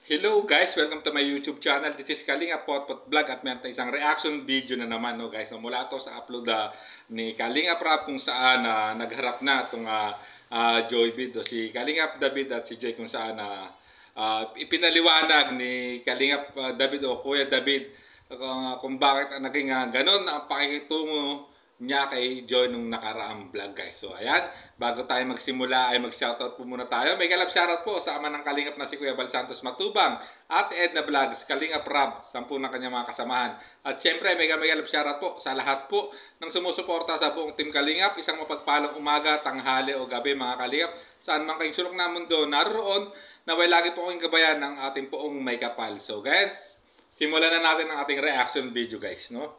Hello guys, welcome to my YouTube channel. This is Kalinga Potpot Vlog at meron tayong isang reaction video na naman no guys. No, mula to sa upload ni Kalinga Prab kung saan nagharap na itong Joy Bid. Si Kalinga David at si Joy kung saan ipinaliwanag ni Kalinga David o Kuya David kung bakit naging ganon ang pakikitungo niya kay Joy nung nakaraang vlog guys. So ayan, bago tayo magsimula ay mag-shoutout po muna tayo. May galap shoutout po sa ama ng Kalingap na si Kuya Bal Santos Matubang at Edna Vlogs, Kalingap Rab, 10 ng kanyang mga kasamahan. At siyempre may galap shoutout po sa lahat po ng sumusuporta sa buong Team Kalingap. Isang mapagpalang umaga, tanghali o gabi mga Kalingap. Saan man kayong sulok na mundo naroon, naway lagi po akong gabayan ng ating poong may kapal. So guys, simulan na natin ang ating reaction video guys, no?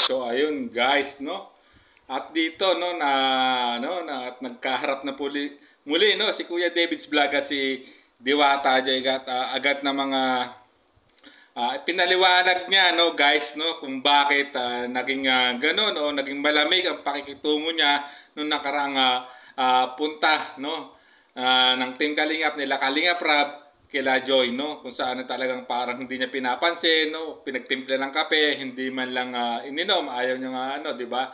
So ayun guys, no. At dito no at nagkaharap na muli no si Kuya David's Vlog at si Diwata Joy agad na mga pinaliwanag niya no guys no kung bakit naging ganoon o naging malamig ang pakikitungo niya nung nakaraang punta no ng Team Kalingap nila Kalingap Rab kila Joy no kung saan talagang parang hindi niya pinapansin no pinagtimpla ng kape hindi man lang ininom ayaw niya di ba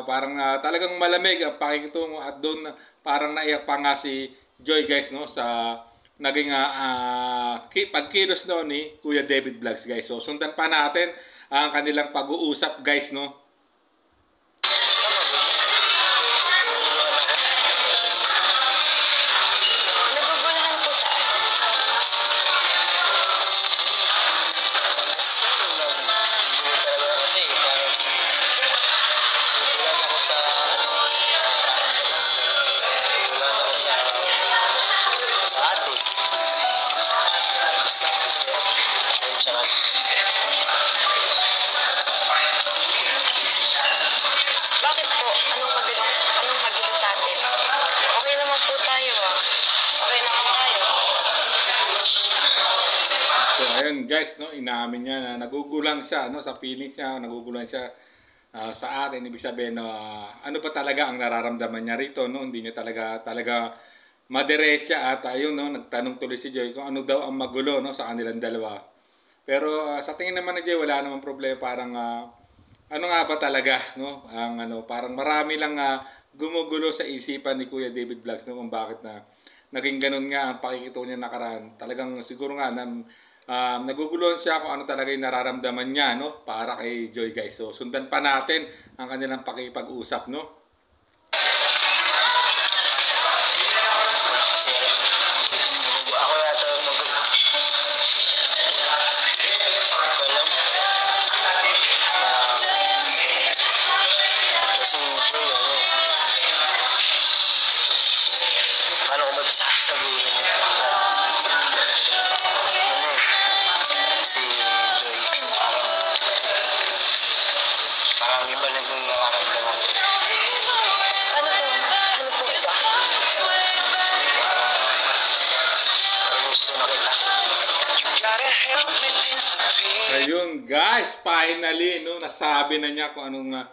parang talagang malamig ang pakikitungo at doon parang naiyak pa nga si Joy guys no sa naging pagkilos no ni Kuya David Vlogs guys. So sundan pa natin ang kanilang pag-uusap guys no. Bakit po? Anong magulo sa atin? Okay naman po tayo Okay naman tayo. So ayun guys no, inamin niya na nagugulang siya no sa feelings niya, nagugulang siya sa atin. Ibig sabihin ano pa talaga ang nararamdaman niya rito no, hindi niya talaga madiretsa at ayun no, nagtanong tuloy si Joy kung ano daw ang magulo no sa kanilang dalawa. Pero sa tingin naman ni Joy wala namang problema, parang ano nga ba talaga no ang parang marami lang gumugulo sa isipan ni Kuya David Vlogs no kung bakit naging ganun nga ang pakikitungo niya nakaraan. Talagang siguro nga naguguluhan siya kung ano talaga yung nararamdaman niya no para kay Joy guys. So sundan pa natin ang kanilang pakikipag-usap no. Paano ko magsasabihin si Joy parang iba na yung nararamdaman. Ano po iba? Parang gusto na kita. Ayun guys, finally no nasabi na niya kung anong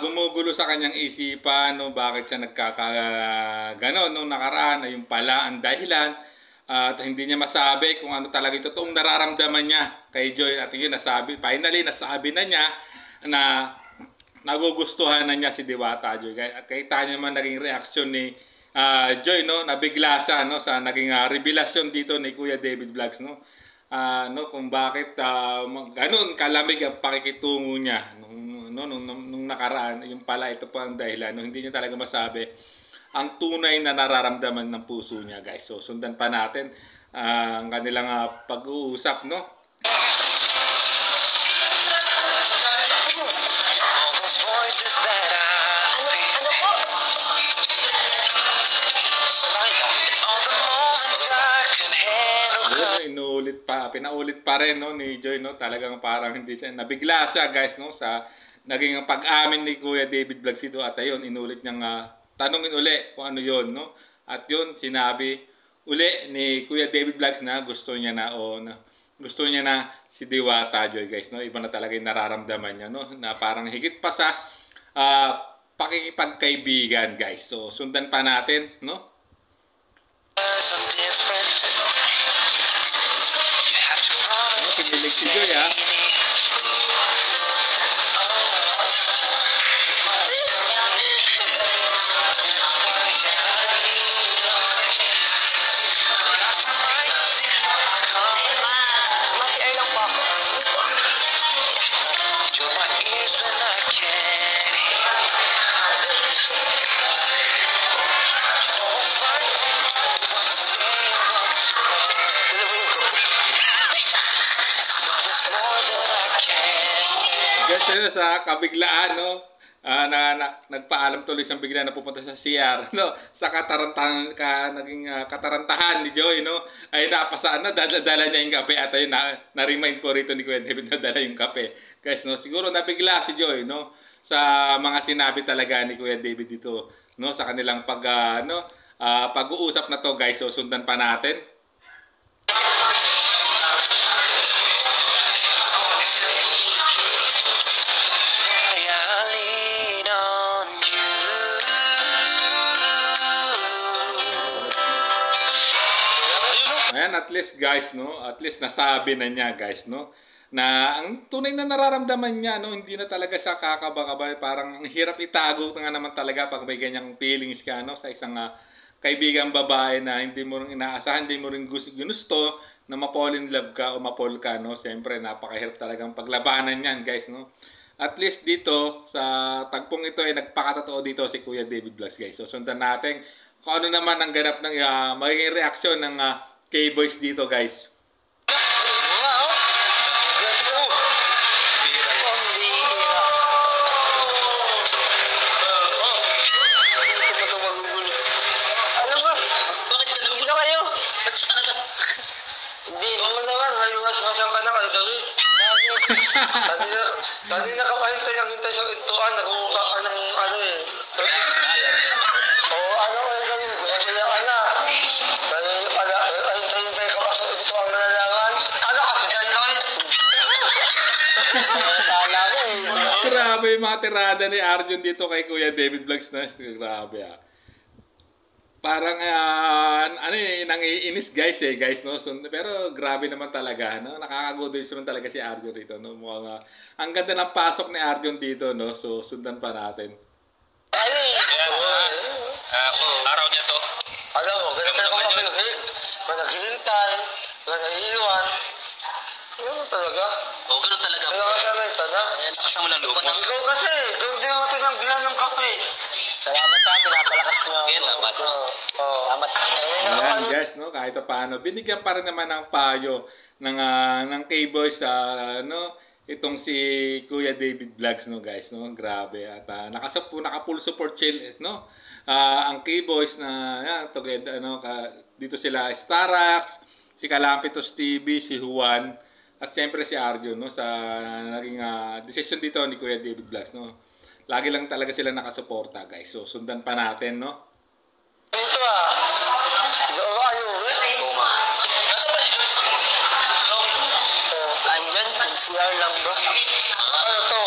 gumugulo sa kanyang isipan no bakit siya nagkakaganon nung nakaraan, yung pala ang dahilan at hindi niya masabi kung ano talaga yung totoong nararamdaman niya kay Joy. At yun finally nasabi na niya na nagugustuhan na niya si Diwata Joy. Kita niyo naman naging reaksyon ni Joy no, nabigla siya no sa naging revelasyon dito ni Kuya David Vlogs no. No kung bakit ganun kalamig ang pakikitungo niya nung nakaraan, yung pala ito pa ang dahilan, no, hindi niya talaga masabi ang tunay na nararamdaman ng puso niya, guys. So sundan pa natin ang kanilang pag-uusap, no? Pinaulit pa rin, no, ni Joy, no? Talagang parang hindi siya, nabigla siya, guys, no, sa naging pag-amin ni Kuya David Vlogs ito. At ayun, inulit niyang tanungin uli kung ano yon, no? At yun, sinabi uli ni Kuya David Vlogs na gusto niya na, gusto niya na si Diwata, Joy, guys, no? Iba na talaga yung nararamdaman niya, no? Na parang higit pa sa pakikipagkaibigan, guys. So sundan pa natin, no? Kinilig si Joy, ha? Ma-CR lang po ako. Guys, sa kabiglaan, no? Nagpaalam tuloy siyang bigla na pupunta sa CR, no? Sa naging katarantahan ni Joy, no? Ay napasaan na, dala niya yung kape. At ayun, na-remind po rito ni Kuya David na dala yung kape. Guys, no? Siguro nabigla si Joy, no? Sa mga sinabi talaga ni Kuya David dito, no? Sa kanilang pag-uusap na to, guys. So sundan pa natin. Ayan, at least, guys, no? At least nasabi na niya, guys, no? Na ang tunay na nararamdaman niya, no? Hindi na talaga siya kakaba-kaba. Parang ang hirap itago nga naman talaga pag may ganyang feelings ka, no? Sa isang kaibigang babae na hindi mo rin inaasahan, hindi mo rin gusto na ma-fall in love ka o ma-fall ka, no? Siyempre, napakahirap talagang paglabanan yan, guys, no? At least dito, sa tagpong ito, ay nagpakatotoo dito si Kuya David Vlogs, guys. So sundan natin kung ano naman ang ganap ng magiging reaksyon ng K-Boys dito, guys. Kanina ka pa hintay sa intuan, nakuha ka ng ano eh. Oo, ano ko yung gawin ko? Kasi yung anak, hintay ka pa sa intuan malalangan. Ano kasi dyan lang? Sana ko eh. Grabe yung mga tirada ni Arjun dito kay Kuya David Vlogs na. Grabe Parang nangiinis guys, no? So, pero grabe naman talaga, no? Nakakagodoys naman talaga si Arjun dito, no? Mukhang ang ganda ng pasok ni Arjun dito, no? So sundan pa natin. Araw niya to. Alam mo, ganun ka naman pinahig. Naghihintay, naiiwan. Ganun talaga. Oo, ganun talaga. Kaya ka sana yung tanak. Nakasama ng loob mo. Ikaw kasi, hindi mo tinanggihan ng kape. Salamat ha, pinapalakas nyo. Salamat. Salamat. Ayan, guys, no? Kahit paano, binigyan pa rin naman ng payo ng K-Boys, no? Itong si Kuya David Vlogs, no, guys, no? Grabe. At naka-full support chill, no? Ang K-Boys na yan, together, no? Dito sila Starax, si Kalampitos TV, si Juan, at siyempre si Arjun, no? Sa naging decision dito ni Kuya David Vlogs, no? Lagi lang talaga sila nakasuporta, guys. So sundan pa natin, no? Ito andyan, CR lang bro. Ano to?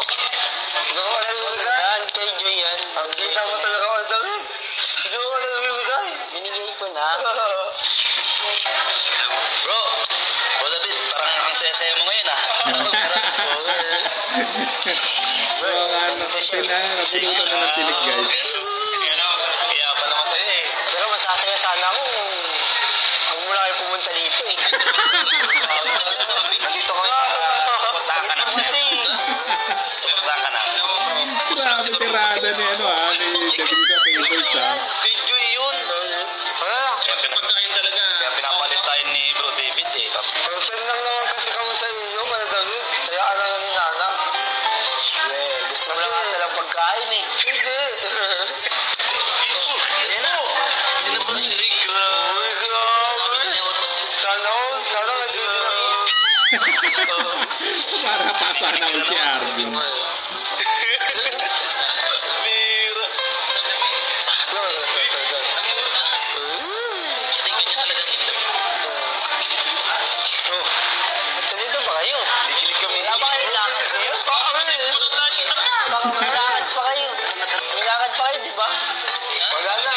Yan, kay Joy yan. Ang kita mo talaga ako dami. Hindi mo nabibigay. Binigay ko na. Bro, David, parang ang saya-saya mo ngayon So, napulutan na ng tinig, guys. Kaya pa naman sa'yo eh. Pero masasaya sana ako kung mula kayo pumunta dito eh. Dito ka na. Punta ka na. Kasi Punta ka na. Grabe tirada ni ni David sa K-Boys, kay Joy Sa pagkain talaga. Kaya pinapalis tayo ni Bro David eh. Pero send lang naman kasi kami sa inyo, Kuya David. Kayaan na lang ni Nana. Gusto mo lang ata lang pagkain eh. Hindi. Yan na. Yan na pa si Rick. Uy, grabe. Sana nag-ibig ako. Para pasana ko si Arvin. Bira. Tingin niyo talagang itlog. Dito ba kayo? Dikilig kami. Wala ba kayong lakad kayo? Baka may lakad pa kayo. May lakad pa kayo, di ba? Wala na.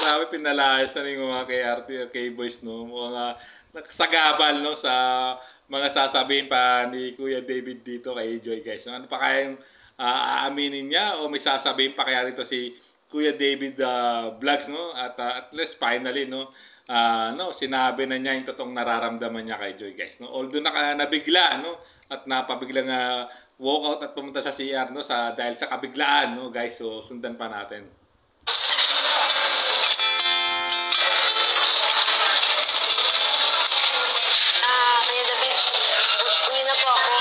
Grabe pinalayas na rin mga kay RT at kay Boys, no? Mga nakasagabal, no? Sa mga sasabihin pa ni Kuya David dito kay Joy, guys. Ano pa kayang aaminin niya o may sasabihin pa kaya dito si Kuya David Vlogs, no? At least finally, no? Sinabi na niya yung totoong nararamdaman niya kay Joy, guys, no? Although nabigla, no? At napabiglang walkout at pumunta sa CR, no? Dahil sa kabiglaan, no, guys. So sundan pa natin. Kuya David, uwi na po ako.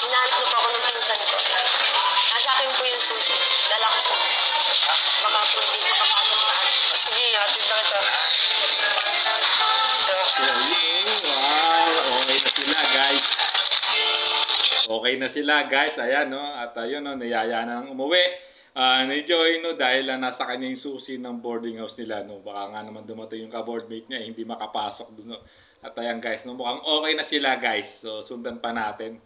Hinahanap na po ako ng pinsan ko. Nasa akin po yung susi. Dala ko po. Baka po hindi ko papasok sa akin. Sige, hatid na kita. Wow, okay na sila, guys. Okay na sila, guys. Ayan, no? At ayun, no, niyaya na ng umuwi. Ni Joy, no, dahil nasa kanya yung susi ng boarding house nila, no? Baka nga naman dumating yung ka-boardmate niya, hindi makapasok doon, no? At ayan, guys, no, mukhang okay na sila, guys. So sundan pa natin.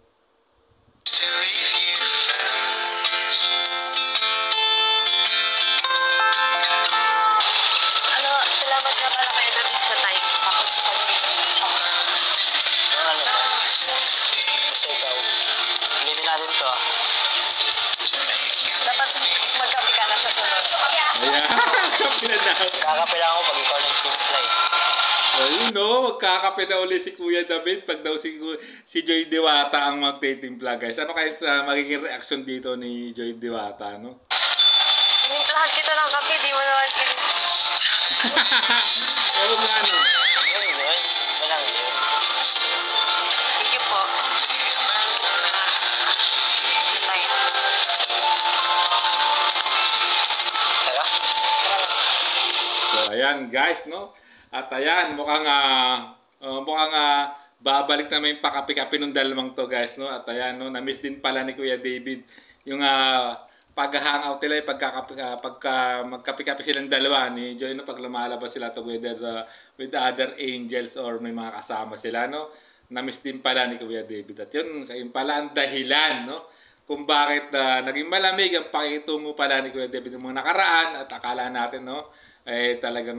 Salamat nga pala Kuya David sa time. Tapos pag-ibig ako. Ano ba? Basta ikaw. Ulitin natin to. Dapat magkapi ka na sa sunod. Ayan, kape na daw. Kakape lang ako pag ikaw nag-timpla eh. Ayun, no, magkakape na uli si Kuya David pag daw si Joy Diwata ang magtitimpla, guys. Ano kaya sa magiging reaction dito ni Joy Diwata, no? Tinimplahan kita ng kape, di mo naman Oo nga, no? Yun, yun. Walang yun. Thank you po. Time. Tara. So, ayan, guys, no? At ayan, mukhang babalik na may pakapi-kapi ng dalawang to, guys, no? At ayan, no, na-miss din pala ni Kuya David yung pag-hangout nila, pagka magkapi-kapi silang dalawa ni Joy, no? Pag lumalabas sila together with other angels or may mga kasama sila, no? Na-miss din pala ni Kuya David. At yun pala ang dahilan, no? Kung bakit naging malamig ang pakitungo pala ni Kuya David ng mga nakaraan at akala natin, no? Talagang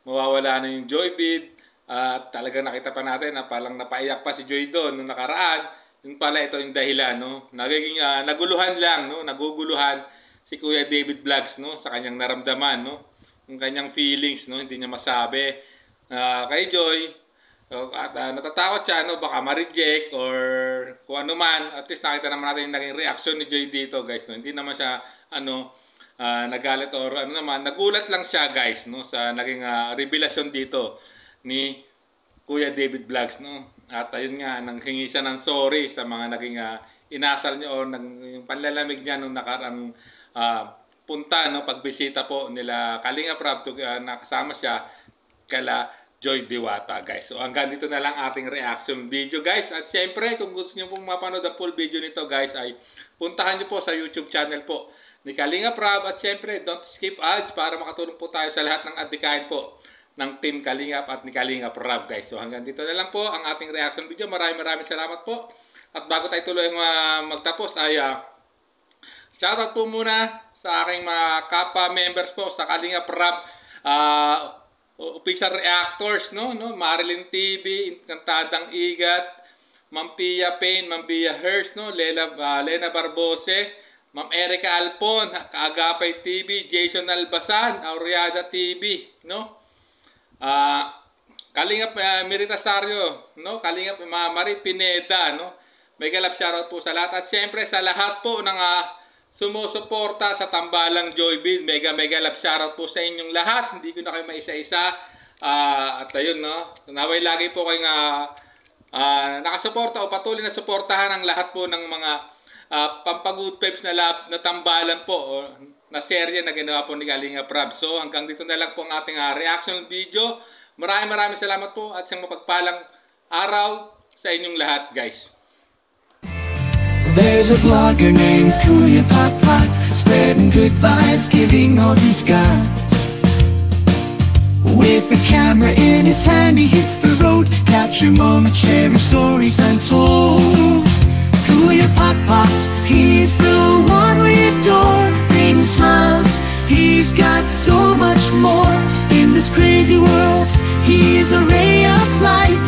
mawawala na yung Joy Bid. At talagang nakita pa natin na palang napaiyak pa si Joy doon nung nakaraan. Yung pala ito yung dahilan, no? Nagiging naguluhan lang, no? Naguguluhan si Kuya David Vlogs, no? Sa kanyang naramdaman, no? Yung kanyang feelings, no? Hindi niya masabi kay Joy. At natatakot siya, no? Baka ma-reject or kung ano man. At least nakita naman natin yung naging reaction ni Joy dito, guys, no? Hindi naman siya nagalit or ano naman. Nagulat lang siya, guys, no? Sa naging revelasyon dito ni Kuya David Vlogs, no? At ayun nga, nanghingi siya ng sorry sa mga naging inasal niya o yung panlalamig niya nung nakarang punta, no? Pagbisita po nila Kalinga Prab, nakasama siya kala Joy Diwata, guys. So hanggang dito na lang ating reaction video, guys. At siyempre, kung gusto niyo pong mapanood ang full video nito, guys, ay puntahan niyo po sa YouTube channel po ni Kalinga Prab. At siyempre, don't skip ads para makatulong po tayo sa lahat ng adikain po ng Team Kalingap at ni Kalinga Prab, guys. So hanggang dito na lang po ang ating reaction video. Maraming salamat po. At bago tayo tuloy magtapos ay shoutout po muna sa aking mga kapwa members po sa Kalinga Prab official reactors, no? Marilyn TV, Encantadang Igat, Ma'am Pia Payne, Ma'am Bia Hurst, no? Lena Barbose, Ma'am Erica Alpon, Kaagapay TV, Jason Albasan, Aureada TV, no? Kalingap Meritasario, no? Kalingap Marie Pineda, no? Mega love shoutout po sa lahat. At siyempre sa lahat po ng sumusuporta sa Tambalang Joybid. Mega love shoutout po sa inyong lahat. Hindi ko na kayo maisa-isa. At ayun, no? Naway lagi po kayong nakasuporta o patuloy na suportahan ang lahat po ng mga pampagood vibes na tambalan po o na serye na ginawa po ni Kalinga Prab. So hanggang dito na lang po ang ating reaction video. Maraming salamat po at isang mapagpalang araw sa inyong lahat, guys. There's a vlogger named Kuya Pot, spreading good vibes, giving all he's got. With a camera in his hand, he hits the road, capture moments, sharing stories untold. Kuya Pot, he's the one we adore, bringing smiles, he's got so much more. In this crazy world, he is a ray of light.